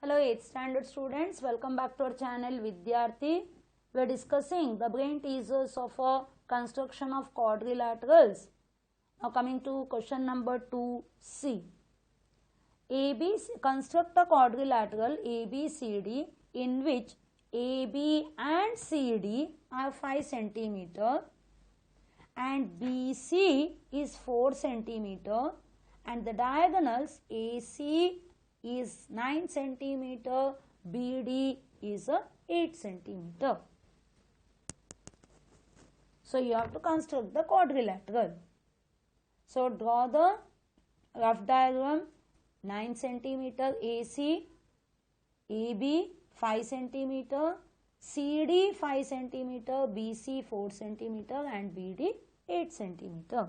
Hello 8th standard students, welcome back to our channel Vidyarthi. We are discussing the brain teasers of a construction of quadrilaterals. Now coming to question number 2C. Construct a quadrilateral ABCD in which AB and CD are 5 cm and BC is 4 cm and the diagonals AC is 9 cm, BD is 8 cm. So you have to construct the quadrilateral. So draw the rough diagram. 9 cm AC, AB 5 cm, CD 5 cm, BC 4 cm and BD 8 cm.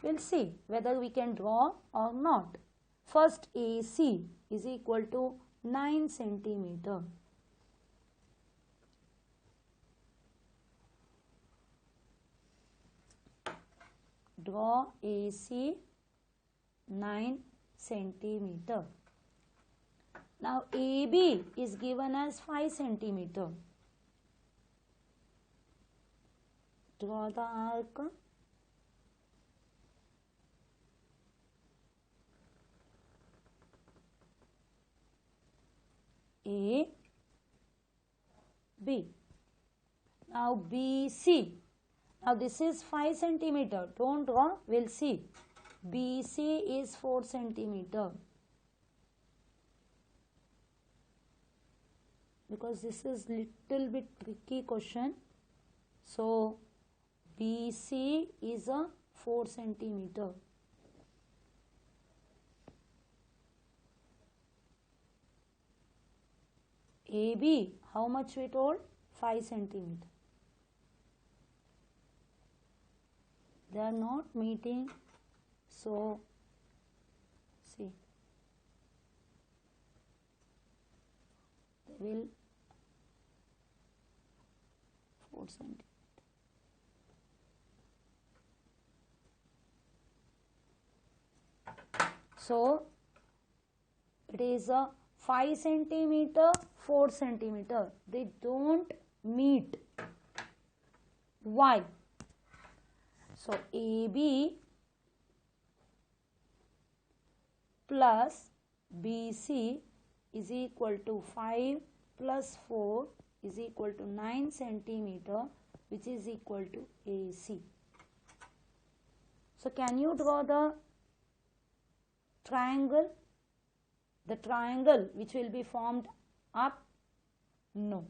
We'll see whether we can draw or not. First AC is equal to 9 cm. Draw AC 9 cm. Now AB is given as 5 cm. Draw the arc. A, B. Now BC. Now this is 5 cm. Don't draw. We'll see. BC is 4 cm. Because this is little bit tricky question. So BC is a 4 cm. AB, how much we told? 5 cm. They are not meeting. So, see, they will 4 cm. So, it is a 5 cm, 4 cm. They don't meet. Why? So, AB plus BC is equal to 5 plus 4 is equal to 9 cm, which is equal to AC. So, can you draw the triangle? The triangle which will be formed up? No.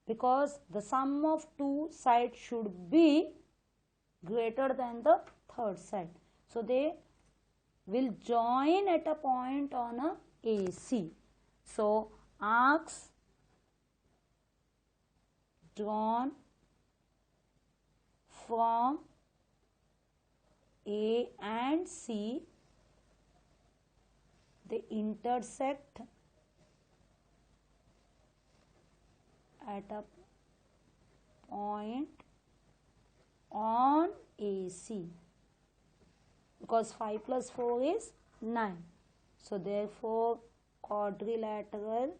Because the sum of two sides should be greater than the third side. So, they will join at a point on a AC. So, arcs drawn from A and C, they intersect at a point on AC, because 5 plus 4 is 9. So, therefore, quadrilateral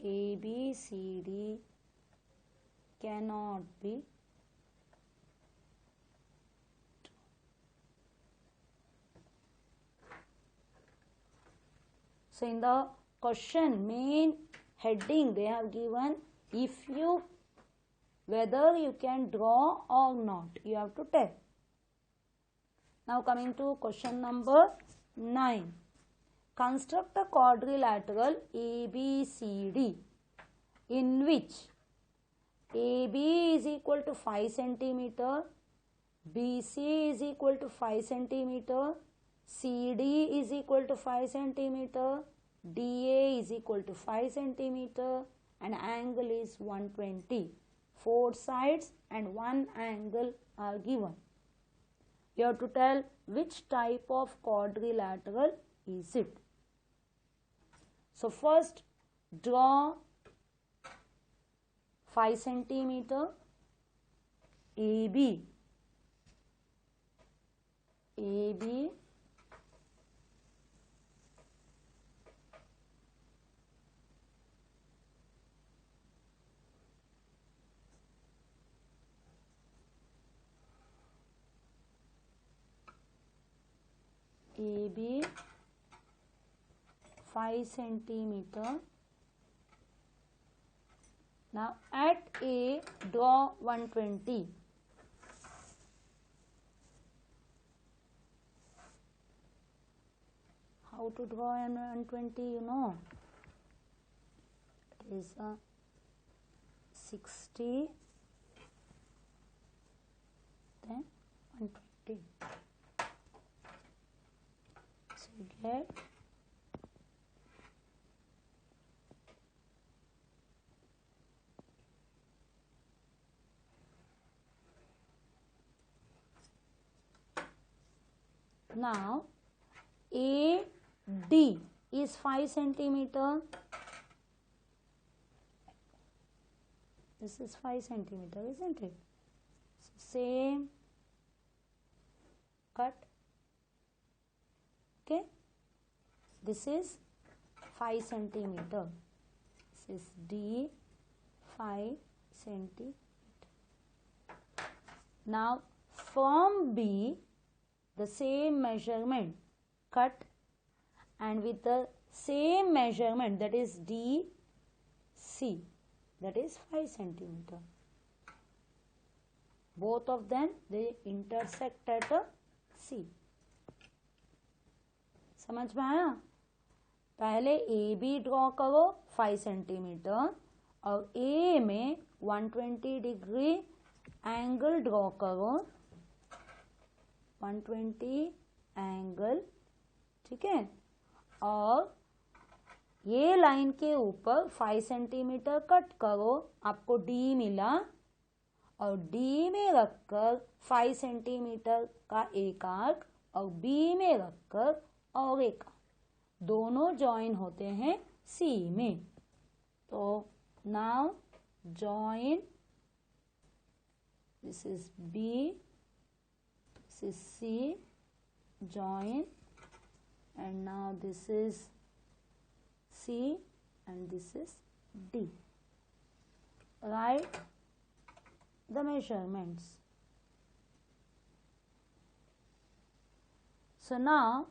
ABCD cannot be . So, in the question main heading they have given whether you can draw or not, you have to tell. Now coming to question number 9. Construct a quadrilateral ABCD in which AB is equal to 5 cm, BC is equal to 5 cm, CD is equal to 5 cm, DA is equal to 5 cm and angle is 120. 4 sides and 1 angle are given. You have to tell which type of quadrilateral is it. So, first draw 5 centimeter AB AB AB 5 centimeter. Now at A draw 120. How to draw an 120, you know? It is a 60, then 120. So you get now AD is 5 centimeter. This is 5 centimeter, isn't it? So same cut. Okay, this is 5 centimeter. This is D 5 centimeter. Now from B the same measurement cut, and with the same measurement, that is DC, that is 5 centimeter. Both of them they intersect at a C. समझ में आया? पहले AB draw करो 5 centimetre और A में 120 degree angle draw करो, 120 angle, ठीक है, और ये लाइन के ऊपर 5 सेंटीमीटर कट करो, आपको D मिला, और D में रखकर 5 सेंटीमीटर का एक आर्क और B में रखकर और एक आर्क, दोनों ज्वाइन होते हैं C में. तो now join, this is B, this is C, join, and now this is C and this is D. Write the measurements. So now,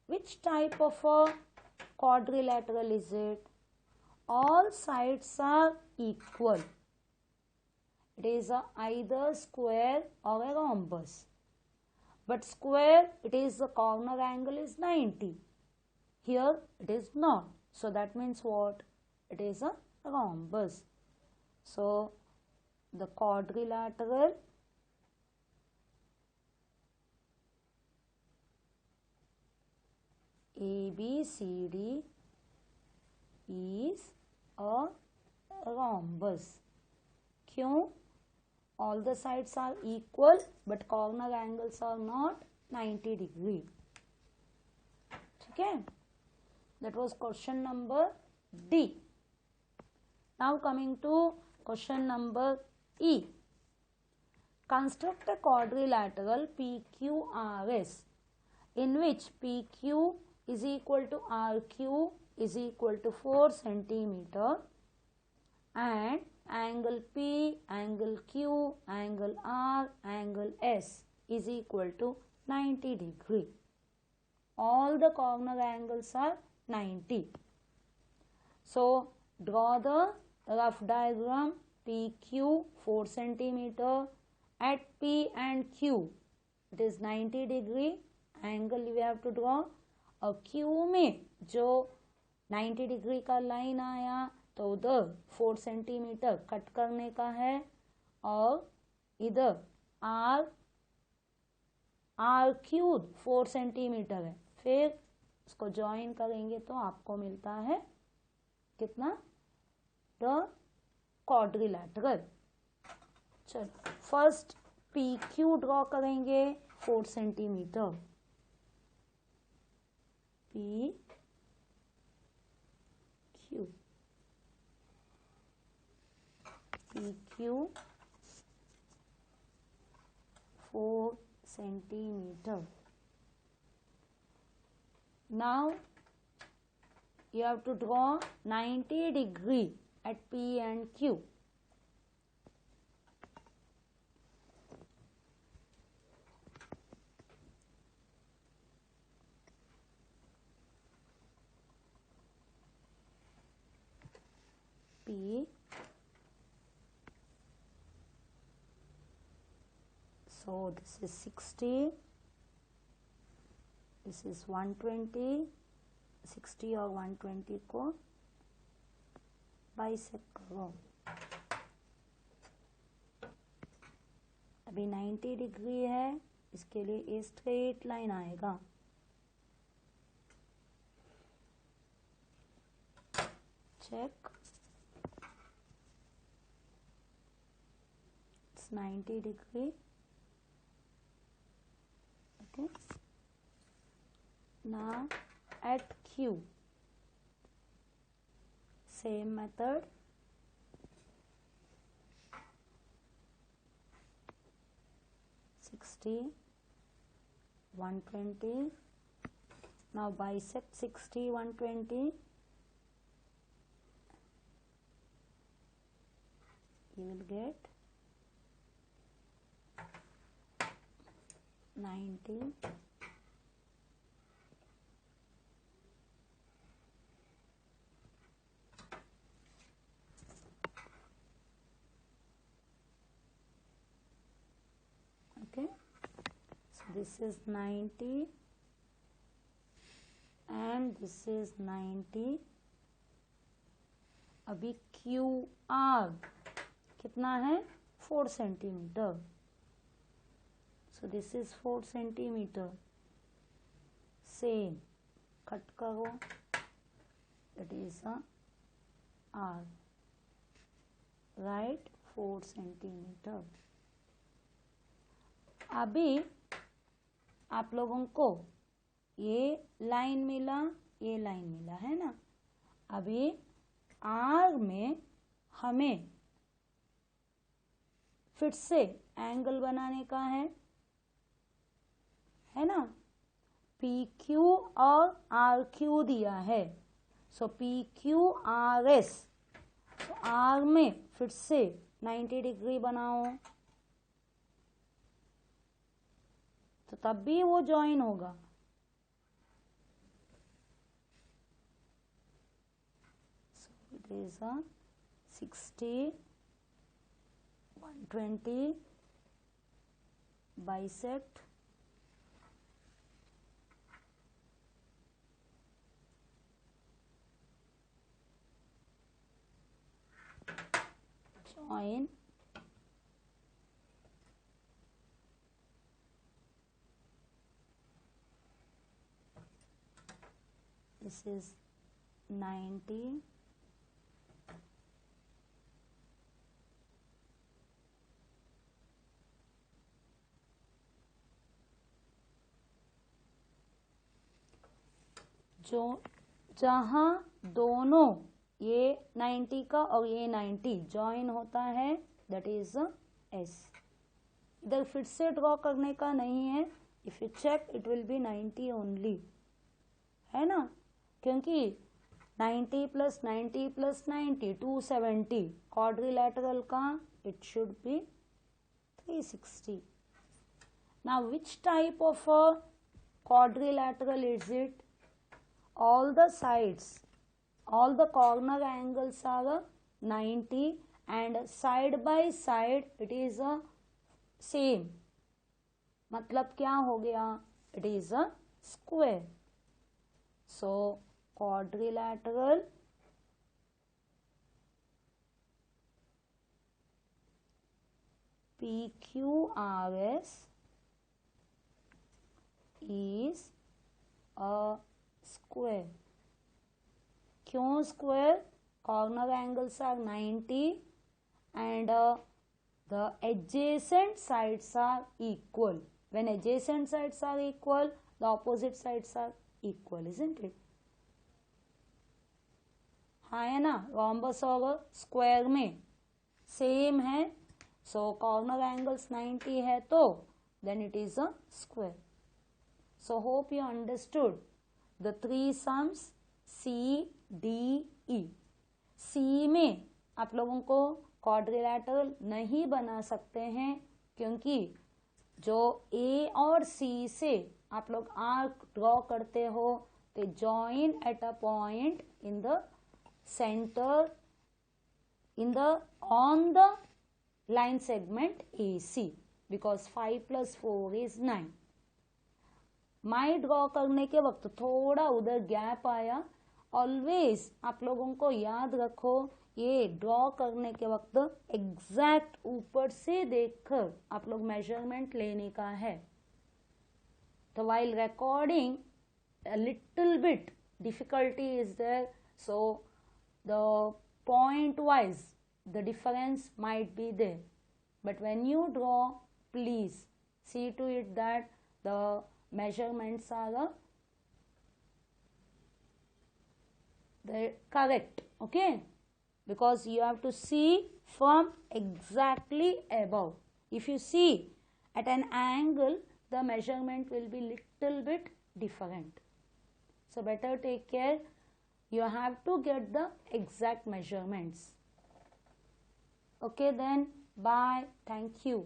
which type of a quadrilateral is it? All sides are equal. It is either square or a rhombus. But square, it is the corner angle is 90. Here it is not. So that means what? It is a rhombus. So the quadrilateral ABCD is a rhombus. क्यों? All the sides are equal but corner angles are not 90 degree. ठीक है? That was question number D. Now coming to question number E. Construct a quadrilateral PQRS in which PQ is equal to RQ is equal to 4 centimeter and angle P, angle Q, angle R, angle S is equal to 90 degree. All the corner angles are 90. So draw the rough diagram. PQ 4 centimeter, at P and Q it is 90 degree angle we have to draw, और Q में जो 90 degree का line आया तो उधर 4 centimetre cut करने का है, और इधर R क्यूब 4 सेंटीमीटर है, फिर उसको ज्वाइन करेंगे तो आपको मिलता है कितना? The quadrilateral. चलो फर्स्ट PQ ड्रॉ करेंगे 4 centimetre. PQ 4 centimeter. now you have to draw 90 degree at P and Q. P, so this is 60, this is 120, 60 और 120 को बाइसेक्ट करो. अभी 90 डिग्री है, इसके लिए ये स्ट्रेट लाइन आएगा. Check, it's 90 degree. Okay, now at Q, same method. $60, $120. Now bisect 60, $120. You will get 90. Okay, so this is 90 and this is 90. अभी QR कितना है? 4 centimetre. So this is 4 centimeter. Same, cut करो, that is a R, right? 4 centimeter. अभी आप लोगों को ये line मिला, ये लाइन मिला है ना. अभी R में हमें फिर से एंगल बनाने का है ना. PQ और RQ दिया है, सो PQRS. तो R में फिर से 90 डिग्री बनाओ, तो तब भी वो ज्वाइन होगा. So it is a 60, 120 bisect. Join. This is 90. जो जहां दोनों ये 90 का और ये 90 जॉइन होता है, दैट इज S. इधर फिर से ड्रॉ करने का नहीं है. If you check it will be 90 only, है ना, क्योंकि 90 प्लस 90 प्लस 90 270. क्वाड्रिलैटरल का it should be 360. Now which type of quadrilateral is it? All the sides, all the corner angles are 90 and side by side it is a same. मतलब क्या हो गया? It is a square. So quadrilateral PQRS is a square. क्यों square? Corner angles are 90 and the adjacent sides are equal. When adjacent sides are equal, the opposite sides are equal, isn't it? हाँ है ना, rhombus और square में same है. So corner angles 90 है तो then it is a square. So hope you understood the three sums C D E. C में आप लोगों को क्वाड्रिलैटरल नहीं बना सकते हैं क्योंकि जो ए और सी से आप लोग आर्क ड्रॉ करते हो तो join at a point in the centre in the on the line segment AC because 5 plus 4 is 9। My draw करने के वक्त थोड़ा उधर गैप आया। ऑलवेज आप लोगों को याद रखो ये ड्रॉ करने के वक्त एग्जैक्ट ऊपर से देखकर आप लोग मेजरमेंट लेने का है। तो while recording a little bit difficulty is there, so the point wise the difference might be there, but when you draw please see to it that the measurements are the correct, okay, because you have to see from exactly above. If you see at an angle the measurement will be little bit different, so better take care. You have to get the exact measurements. Okay then, bye. Thank you.